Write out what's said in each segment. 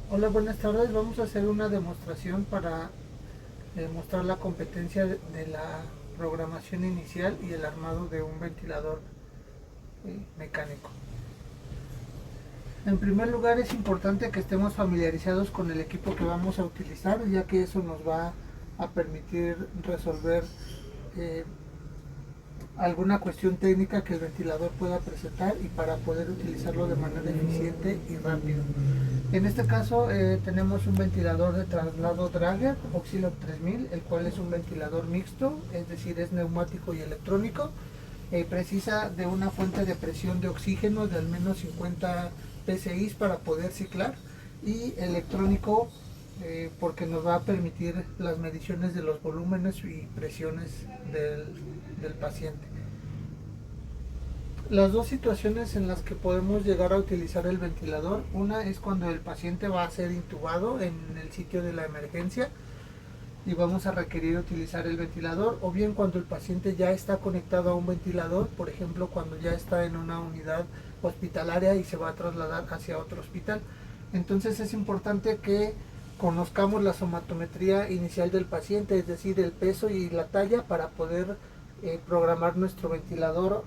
Hola, buenas tardes. Vamos a hacer una demostración para mostrar la competencia de la programación inicial y el armado de un ventilador mecánico. En primer lugar, es importante que estemos familiarizados con el equipo que vamos a utilizar, ya que eso nos va a permitir resolver eh, alguna cuestión técnica que el ventilador pueda presentar y para poder utilizarlo de manera eficiente y rápido. En este caso tenemos un ventilador de traslado Drager Oxylog 3000, el cual es un ventilador mixto, es decir, es neumático y electrónico. Precisa de una fuente de presión de oxígeno de al menos 50 psi para poder ciclar, y electrónico porque nos va a permitir las mediciones de los volúmenes y presiones del paciente. Las dos situaciones en las que podemos llegar a utilizar el ventilador, una es cuando el paciente va a ser intubado en el sitio de la emergencia y vamos a requerir utilizar el ventilador, o bien cuando el paciente ya está conectado a un ventilador, por ejemplo cuando ya está en una unidad hospitalaria y se va a trasladar hacia otro hospital. Entonces es importante que conozcamos la somatometría inicial del paciente, es decir, el peso y la talla, para poder programar nuestro ventilador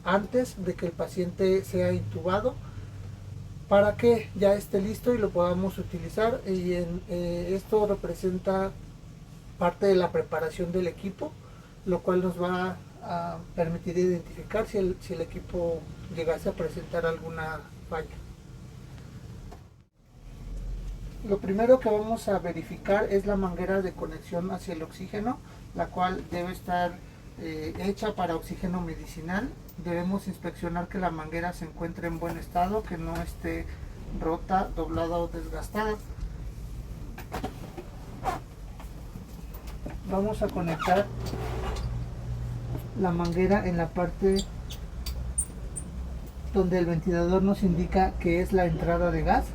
antes de que el paciente sea intubado, para que ya esté listo y lo podamos utilizar. Y esto representa parte de la preparación del equipo, lo cual nos va a permitir identificar si el equipo llegase a presentar alguna falla. Lo primero que vamos a verificar es la manguera de conexión hacia el oxígeno, la cual debe estar hecha para oxígeno medicinal. Debemos inspeccionar que la manguera se encuentre en buen estado, que no esté rota, doblada o desgastada. Vamos a conectar la manguera en la parte donde el ventilador nos indica que es la entrada de gas.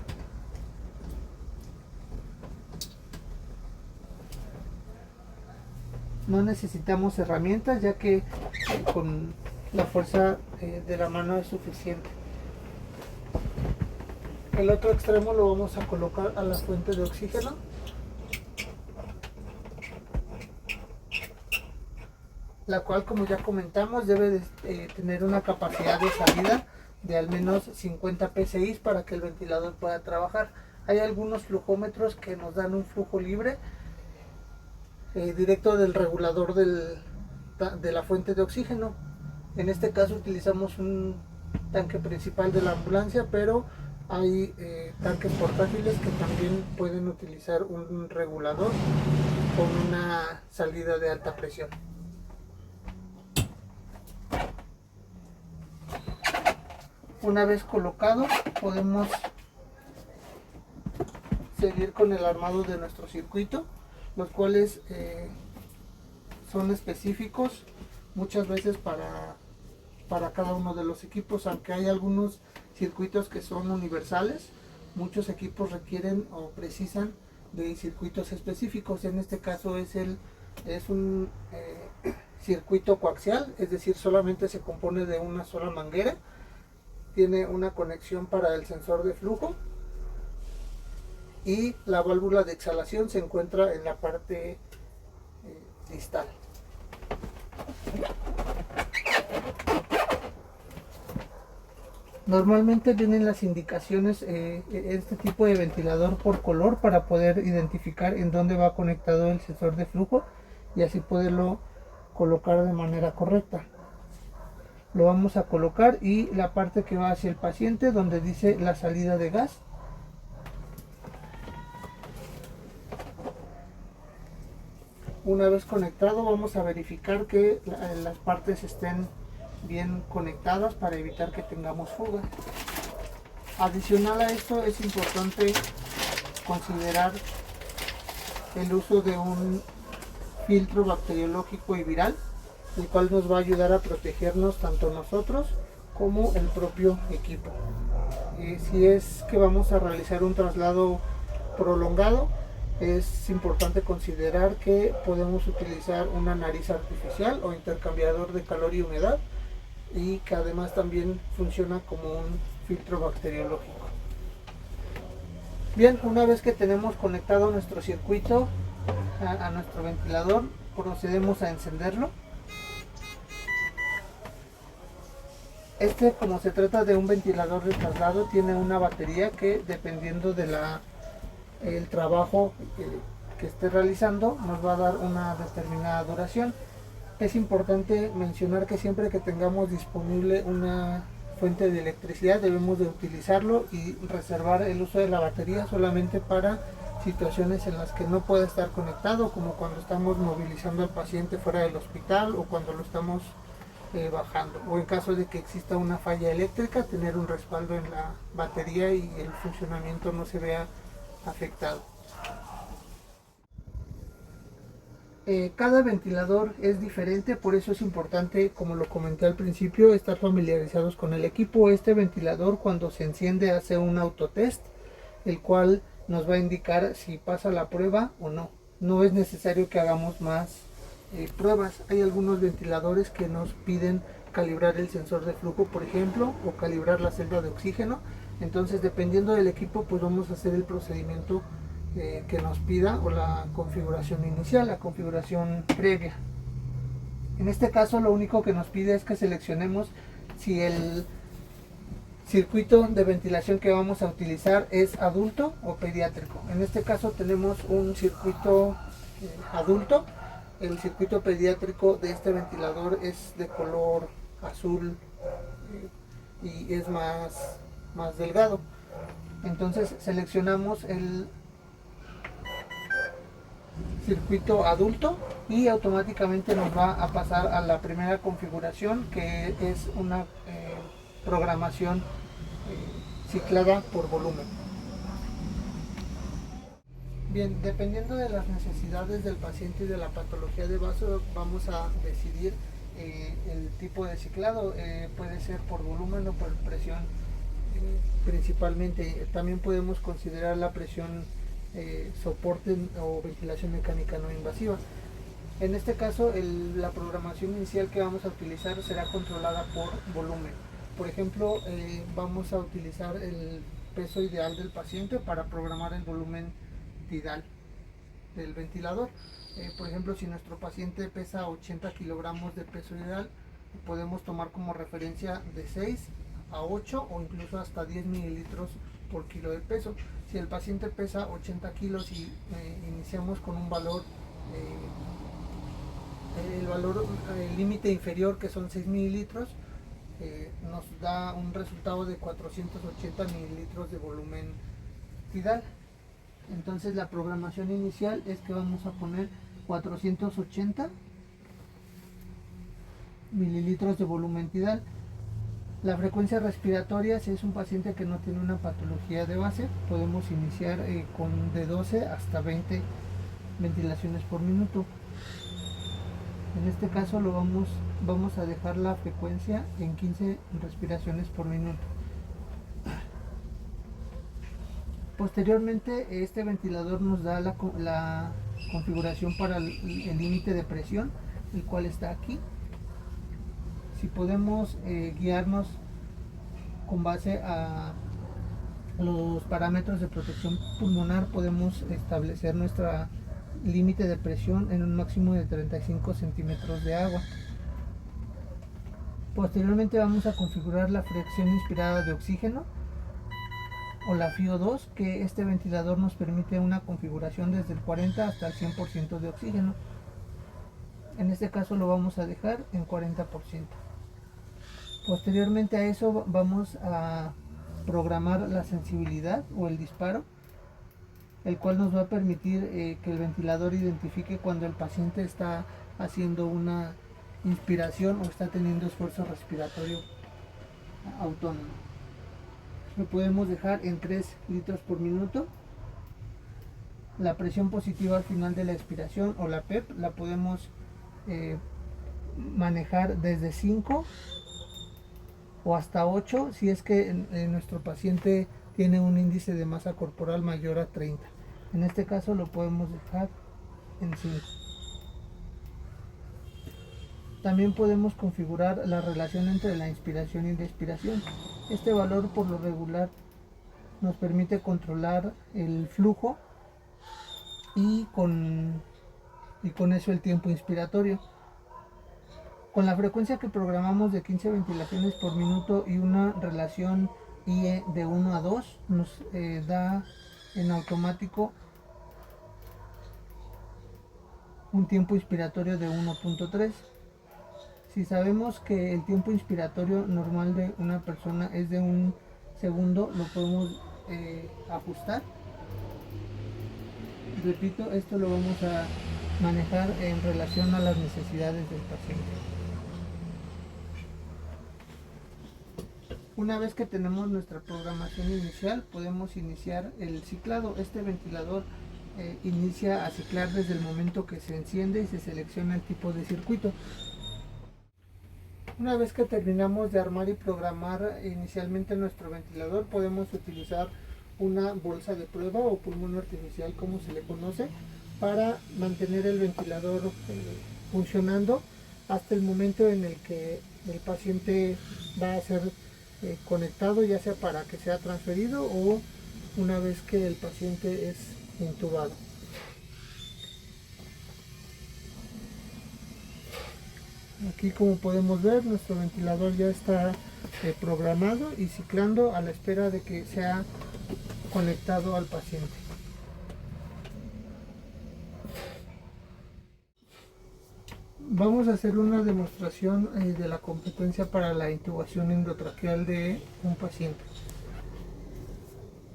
No necesitamos herramientas, ya que con la fuerza de la mano es suficiente. El otro extremo lo vamos a colocar a la fuente de oxígeno. La cual, como ya comentamos, debe tener una capacidad de salida de al menos 50 psi para que el ventilador pueda trabajar. Hay algunos flujómetros que nos dan un flujo libre directo del regulador de la fuente de oxígeno. En este caso utilizamos un tanque principal de la ambulancia, pero hay tanques portátiles que también pueden utilizar un regulador con una salida de alta presión. Una vez colocado, podemos seguir con el armado de nuestro circuito, los cuales son específicos muchas veces para cada uno de los equipos. Aunque hay algunos circuitos que son universales, muchos equipos requieren o precisan de circuitos específicos. En este caso es un circuito coaxial, es decir, solamente se compone de una sola manguera. Tiene una conexión para el sensor de flujo y la válvula de exhalación se encuentra en la parte distal. Normalmente vienen las indicaciones este tipo de ventilador por color, para poder identificar en dónde va conectado el sensor de flujo y así poderlo colocar de manera correcta. Lo vamos a colocar, y la parte que va hacia el paciente, donde dice la salida de gas. Una vez conectado, vamos a verificar que las partes estén bien conectadas para evitar que tengamos fuga. Adicional a esto, es importante considerar el uso de un filtro bacteriológico y viral, el cual nos va a ayudar a protegernos tanto nosotros como el propio equipo. Si es que vamos a realizar un traslado prolongado, es importante considerar que podemos utilizar una nariz artificial o intercambiador de calor y humedad, y que además también funciona como un filtro bacteriológico. Bien, una vez que tenemos conectado nuestro circuito a nuestro ventilador, procedemos a encenderlo. Como se trata de un ventilador de traslado, tiene una batería que, dependiendo de el trabajo que esté realizando, nos va a dar una determinada duración. Es importante mencionar que siempre que tengamos disponible una fuente de electricidad debemos de utilizarlo y reservar el uso de la batería solamente para situaciones en las que no puede estar conectado, como cuando estamos movilizando al paciente fuera del hospital o cuando lo estamos bajando, o en caso de que exista una falla eléctrica, tener un respaldo en la batería y el funcionamiento no se vea afectado. Cada ventilador es diferente, por eso es importante, como lo comenté al principio, estar familiarizados con el equipo. Este ventilador, cuando se enciende, hace un autotest, el cual nos va a indicar si pasa la prueba o no. No es necesario que hagamos más pruebas. Hay algunos ventiladores que nos piden calibrar el sensor de flujo, por ejemplo, o calibrar la celda de oxígeno. Entonces, dependiendo del equipo, pues vamos a hacer el procedimiento que nos pida, o la configuración inicial, la configuración previa. En este caso, lo único que nos pide es que seleccionemos si el circuito de ventilación que vamos a utilizar es adulto o pediátrico. En este caso tenemos un circuito adulto. El circuito pediátrico de este ventilador es de color azul y es más delgado. Entonces seleccionamos el circuito adulto y automáticamente nos va a pasar a la primera configuración, que es una programación ciclada por volumen. Bien, dependiendo de las necesidades del paciente y de la patología de vaso, vamos a decidir el tipo de ciclado. Puede ser por volumen o por presión principalmente. También podemos considerar la presión soporte o ventilación mecánica no invasiva. En este caso, la programación inicial que vamos a utilizar será controlada por volumen. Por ejemplo, vamos a utilizar el peso ideal del paciente para programar el volumen tidal del ventilador. Por ejemplo, si nuestro paciente pesa 80 kilogramos de peso ideal, podemos tomar como referencia de 6 a 8 o incluso hasta 10 mililitros por kilo de peso. Si el paciente pesa 80 kilos y iniciamos con un valor, el límite inferior, que son 6 mililitros, nos da un resultado de 480 mililitros de volumen tidal. Entonces la programación inicial es que vamos a poner 480 mililitros de volumen tidal. La frecuencia respiratoria, si es un paciente que no tiene una patología de base, podemos iniciar con de 12 hasta 20 ventilaciones por minuto. En este caso vamos a dejar la frecuencia en 15 respiraciones por minuto. Posteriormente, este ventilador nos da la configuración para el límite de presión, el cual está aquí. Si podemos guiarnos con base a los parámetros de protección pulmonar, podemos establecer nuestro límite de presión en un máximo de 35 centímetros de agua. Posteriormente vamos a configurar la fracción inspirada de oxígeno, o la FiO2, que este ventilador nos permite una configuración desde el 40 hasta el 100% de oxígeno. En este caso lo vamos a dejar en 40%. Posteriormente a eso vamos a programar la sensibilidad o el disparo, el cual nos va a permitir que el ventilador identifique cuando el paciente está haciendo una inspiración o está teniendo esfuerzo respiratorio autónomo. Lo podemos dejar en 3 litros por minuto. La presión positiva al final de la expiración, o la PEP, la podemos manejar desde 5 o hasta 8 si es que nuestro paciente tiene un índice de masa corporal mayor a 30. En este caso lo podemos dejar en 5. También podemos configurar la relación entre la inspiración y la expiración. Este valor por lo regular nos permite controlar el flujo y con eso el tiempo inspiratorio. Con la frecuencia que programamos de 15 ventilaciones por minuto y una relación IE de 1 a 2, nos da en automático un tiempo inspiratorio de 1.3. Si sabemos que el tiempo inspiratorio normal de una persona es de 1 segundo, lo podemos ajustar. Repito, esto lo vamos a manejar en relación a las necesidades del paciente. Una vez que tenemos nuestra programación inicial, podemos iniciar el ciclado. Este ventilador inicia a ciclar desde el momento que se enciende y se selecciona el tipo de circuito. Una vez que terminamos de armar y programar inicialmente nuestro ventilador, podemos utilizar una bolsa de prueba o pulmón artificial, como se le conoce, para mantener el ventilador funcionando hasta el momento en el que el paciente va a ser conectado, ya sea para que sea transferido o una vez que el paciente es intubado. Aquí, como podemos ver, nuestro ventilador ya está programado y ciclando a la espera de que sea conectado al paciente. Vamos a hacer una demostración de la competencia para la intubación endotraqueal de un paciente.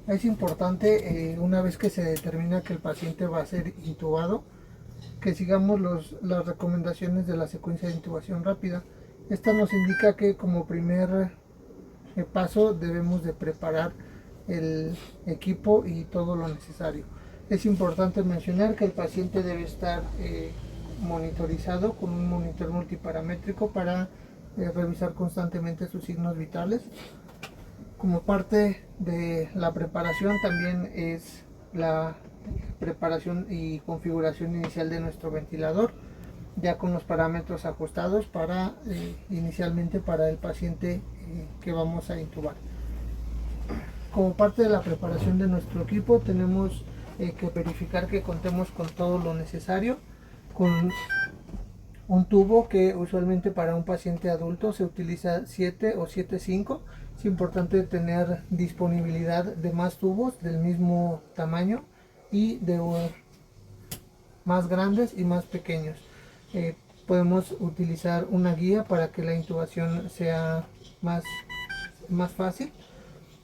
Es importante, una vez que se determina que el paciente va a ser intubado, que sigamos las recomendaciones de la secuencia de intubación rápida. Esta nos indica que como primer paso debemos de preparar el equipo y todo lo necesario. Es importante mencionar que el paciente debe estar monitorizado con un monitor multiparamétrico para revisar constantemente sus signos vitales. Como parte de la preparación también es la preparación y configuración inicial de nuestro ventilador, ya con los parámetros ajustados para inicialmente para el paciente que vamos a intubar. Como parte de la preparación de nuestro equipo tenemos que verificar que contemos con todo lo necesario, con un tubo que usualmente para un paciente adulto se utiliza 7 o 7.5. Es importante tener disponibilidad de más tubos del mismo tamaño y de más grandes y más pequeños. Podemos utilizar una guía para que la intubación sea más fácil.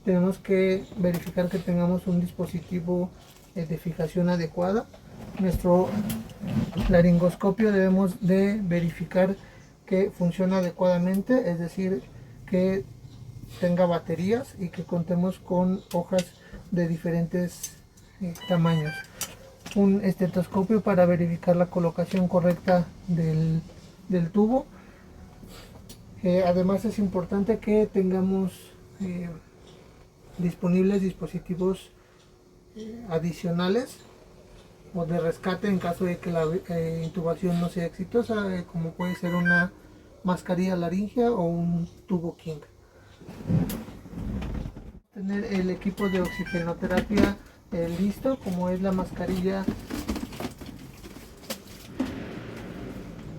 Tenemos que verificar que tengamos un dispositivo de fijación adecuada. Nuestro laringoscopio debemos de verificar que funciona adecuadamente, es decir, que tenga baterías y que contemos con hojas de diferentes tamaños. Un estetoscopio para verificar la colocación correcta del tubo. Además es importante que tengamos disponibles dispositivos adicionales o de rescate en caso de que la intubación no sea exitosa, como puede ser una mascarilla laringea o un tubo King. Tener el equipo de oxigenoterapia listo, como es la mascarilla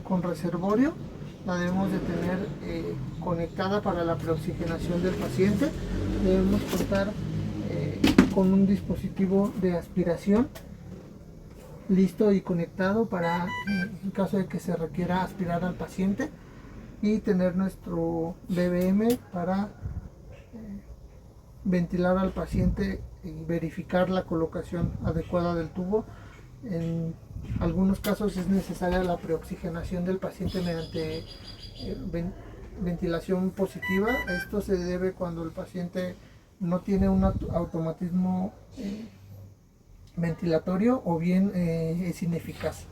con reservorio. La debemos de tener conectada para la preoxigenación del paciente. Debemos contar con un dispositivo de aspiración listo y conectado para en caso de que se requiera aspirar al paciente, y tener nuestro BBM para ventilar al paciente y verificar la colocación adecuada del tubo. En algunos casos es necesaria la preoxigenación del paciente mediante ventilación positiva. Esto se debe cuando el paciente no tiene un automatismo ventilatorio o bien es ineficaz.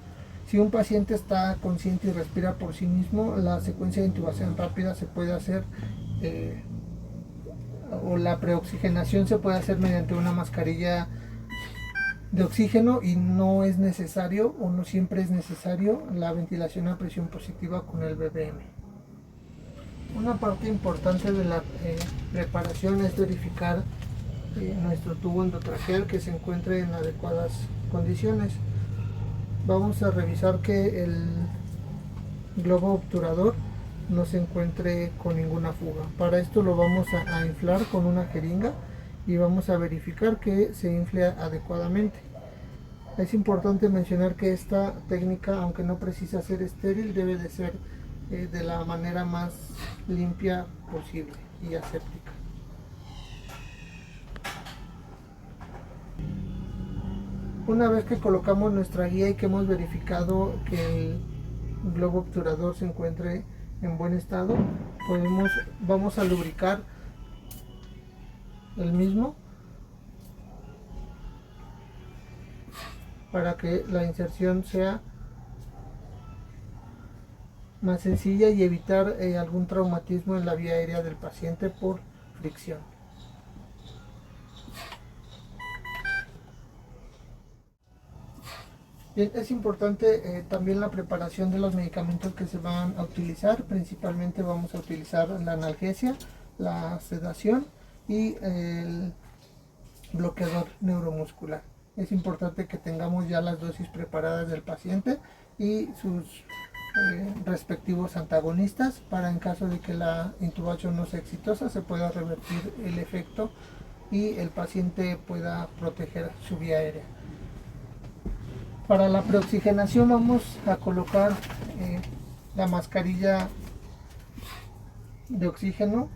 Si un paciente está consciente y respira por sí mismo, la secuencia de intubación rápida se puede hacer o la preoxigenación se puede hacer mediante una mascarilla de oxígeno, y no es necesario o no siempre es necesario la ventilación a presión positiva con el BBM. Una parte importante de la preparación es verificar nuestro tubo endotraqueal que se encuentre en adecuadas condiciones. Vamos a revisar que el globo obturador no se encuentre con ninguna fuga. Para esto lo vamos a inflar con una jeringa y vamos a verificar que se infle adecuadamente. Es importante mencionar que esta técnica, aunque no precisa ser estéril, debe de ser de la manera más limpia posible y aséptica. Una vez que colocamos nuestra guía y que hemos verificado que el globo obturador se encuentre en buen estado, vamos a lubricar el mismo para que la inserción sea más sencilla y evitar algún traumatismo en la vía aérea del paciente por fricción. Bien, es importante también la preparación de los medicamentos que se van a utilizar. Principalmente vamos a utilizar la analgesia, la sedación y el bloqueador neuromuscular. Es importante que tengamos ya las dosis preparadas del paciente y sus respectivos antagonistas para, en caso de que la intubación no sea exitosa, se pueda revertir el efecto y el paciente pueda proteger su vía aérea. Para la preoxigenación vamos a colocar la mascarilla de oxígeno.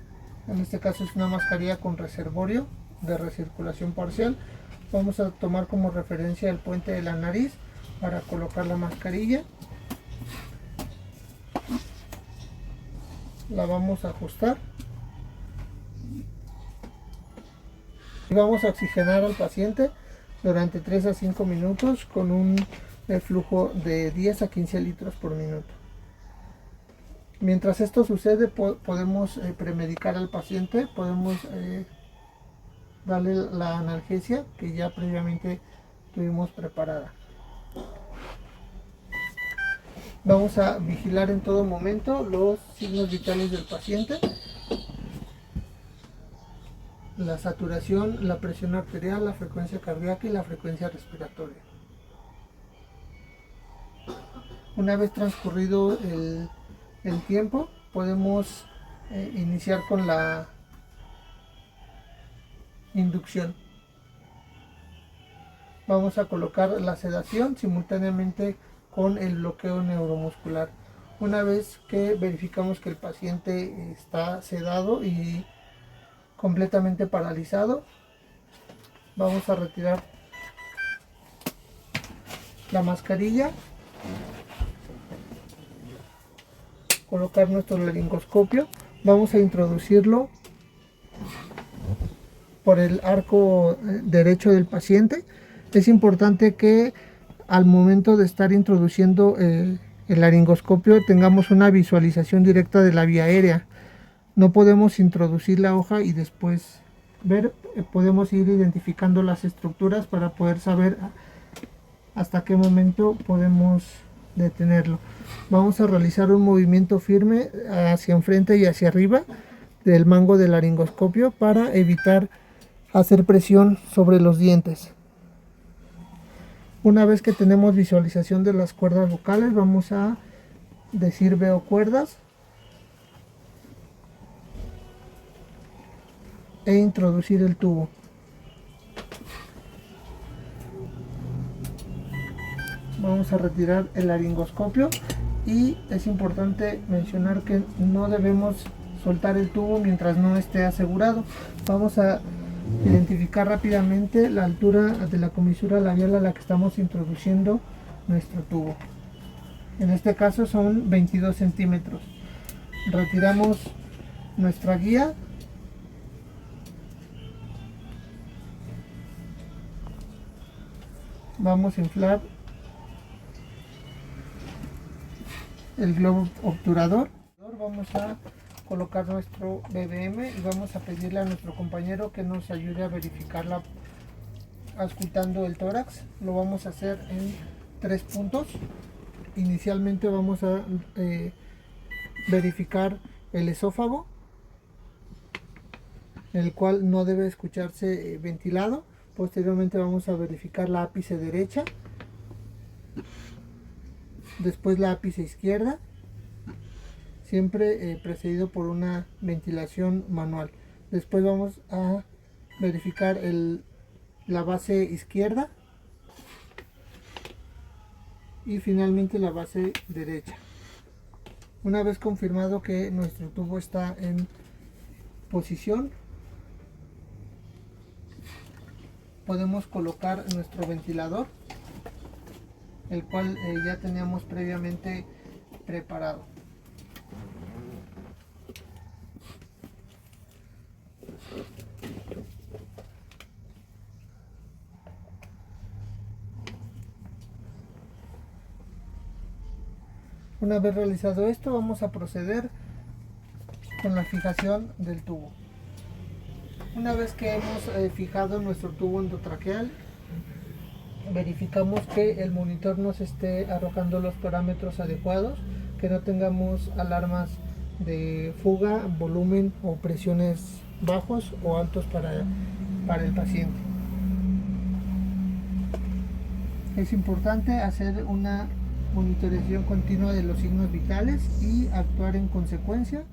En este caso es una mascarilla con reservorio de recirculación parcial. Vamos a tomar como referencia el puente de la nariz para colocar la mascarilla. La vamos a ajustar y vamos a oxigenar al paciente durante 3 a 5 minutos con un flujo de 10 a 15 litros por minuto. Mientras esto sucede, podemos premedicar al paciente, podemos darle la analgesia que ya previamente tuvimos preparada. Vamos a vigilar en todo momento los signos vitales del paciente: la saturación, la presión arterial, la frecuencia cardíaca y la frecuencia respiratoria. Una vez transcurrido el tiempo, podemos iniciar con la inducción. Vamos a colocar la sedación simultáneamente con el bloqueo neuromuscular. Una vez que verificamos que el paciente está sedado y completamente paralizado, vamos a retirar la mascarilla, colocar nuestro laringoscopio, vamos a introducirlo por el arco derecho del paciente. Es importante que al momento de estar introduciendo el laringoscopio tengamos una visualización directa de la vía aérea. No podemos introducir la hoja y después ver, podemos ir identificando las estructuras para poder saber hasta qué momento podemos detenerlo. Vamos a realizar un movimiento firme hacia enfrente y hacia arriba del mango del laringoscopio para evitar hacer presión sobre los dientes. Una vez que tenemos visualización de las cuerdas vocales, vamos a decir veo cuerdas e introducir el tubo. Vamos a retirar el laringoscopio y es importante mencionar que no debemos soltar el tubo mientras no esté asegurado. Vamos a identificar rápidamente la altura de la comisura labial a la que estamos introduciendo nuestro tubo. En este caso son 22 centímetros. Retiramos nuestra guía. Vamos a inflar el globo obturador. Vamos a colocar nuestro BBM y vamos a pedirle a nuestro compañero que nos ayude a verificarla auscultando el tórax. Lo vamos a hacer en 3 puntos. Inicialmente vamos a verificar el esófago, el cual no debe escucharse ventilado. Posteriormente vamos a verificar la ápice derecha, después la ápice izquierda, siempre precedido por una ventilación manual. Después vamos a verificar la base izquierda y finalmente la base derecha. Una vez confirmado que nuestro tubo está en posición, podemos colocar nuestro ventilador, el cual ya teníamos previamente preparado. Una vez realizado esto, vamos a proceder con la fijación del tubo. Una vez que hemos fijado nuestro tubo endotraqueal, verificamos que el monitor nos esté arrojando los parámetros adecuados, que no tengamos alarmas de fuga, volumen o presiones bajos o altos para el paciente. Es importante hacer una monitorización continua de los signos vitales y actuar en consecuencia